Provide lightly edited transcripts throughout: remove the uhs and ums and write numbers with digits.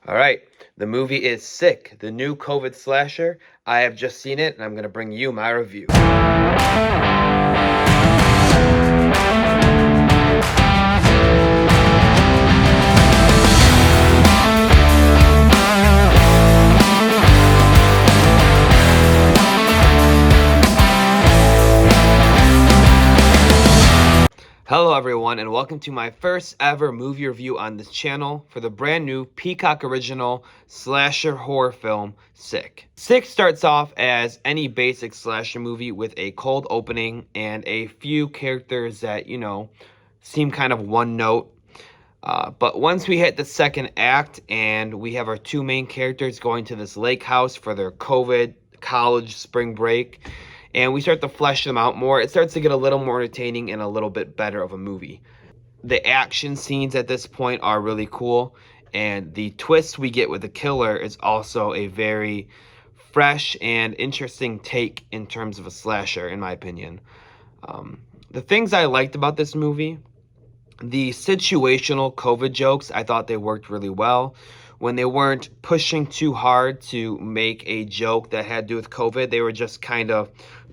All right, the movie is Sick, the new COVID slasher. I have just seen it, and I'm going to bring you my review. Hello everyone, and welcome to my first ever movie review on this channel for the brand new Peacock original slasher horror film, Sick. Sick starts off as any basic slasher movie with a cold opening and a few characters that, seem kind of one note. But once we hit the second act and we have our two main characters going to this lake house for their COVID college spring break, and we start to flesh them out more, it starts to get a little more entertaining and a little bit better of a movie. The action scenes at this point are really cool, and the twist we get with the killer is also a very fresh and interesting take in terms of a slasher, in my opinion. The things I liked about this movie, the situational COVID jokes, I thought they worked really well. When they weren't pushing too hard to make a joke that had to do with COVID, they were just kind of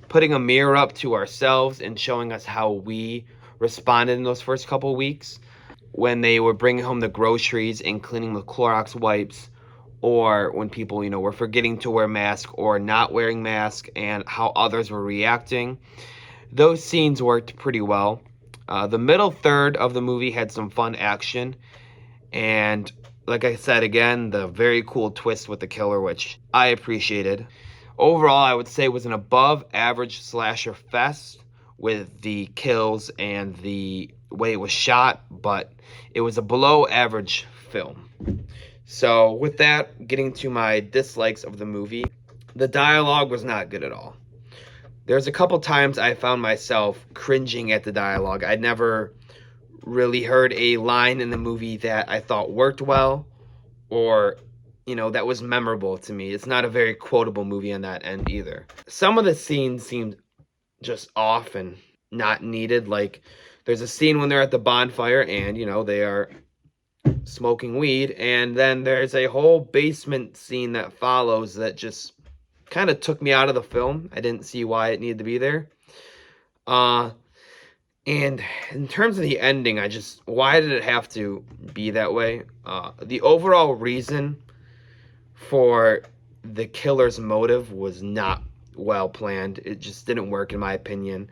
putting a mirror up to ourselves and showing us how we responded in those first couple of weeks. When they were bringing home the groceries and cleaning with Clorox wipes, or when people, were forgetting to wear masks or not wearing masks, and how others were reacting. Those scenes worked pretty well. The middle third of the movie had some fun action, and like I said again, the very cool twist with the killer, which I appreciated. Overall, I would say it was an above average slasher fest with the kills and the way it was shot, but it was a below average film. So with that, getting to my dislikes of the movie, the dialogue was not good at all. There's a couple times I found myself cringing at the dialogue. I'd never really heard a line in the movie that I thought worked well or that was memorable to me. It's not a very quotable movie on that end either. Some of the scenes seemed just off and not needed. Like there's a scene when they're at the bonfire and they are smoking weed, and then there's a whole basement scene that follows that just kind of took me out of the film. I didn't see why it needed to be there. And in terms of the ending, why did it have to be that way? The overall reason for the killer's motive was not well planned. It just didn't work, in my opinion.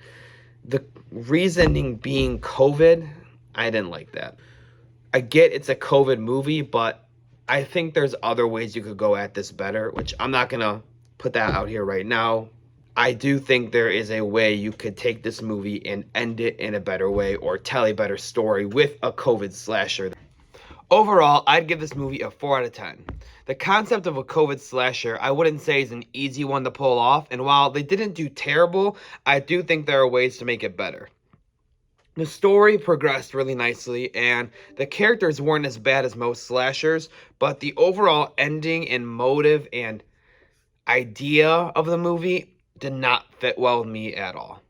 The reasoning being COVID, I didn't like that. I get it's a COVID movie, but I think there's other ways you could go at this better, which I'm not going to put that out here right now. I do think there is a way you could take this movie and end it in a better way or tell a better story with a COVID slasher. Overall, I'd give this movie a 4 out of 10. The concept of a COVID slasher, I wouldn't say is an easy one to pull off, and while they didn't do terrible, I do think there are ways to make it better. The story progressed really nicely, and the characters weren't as bad as most slashers, but the overall ending and motive and idea of the movie did not fit well with me at all.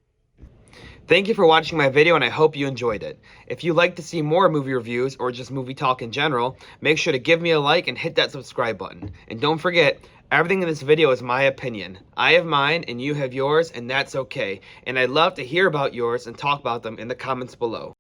Thank you for watching my video, and I hope you enjoyed it. If you'd like to see more movie reviews or just movie talk in general, make sure to give me a like and hit that subscribe button. And don't forget, everything in this video is my opinion. I have mine and you have yours, and that's okay. And I'd love to hear about yours and talk about them in the comments below.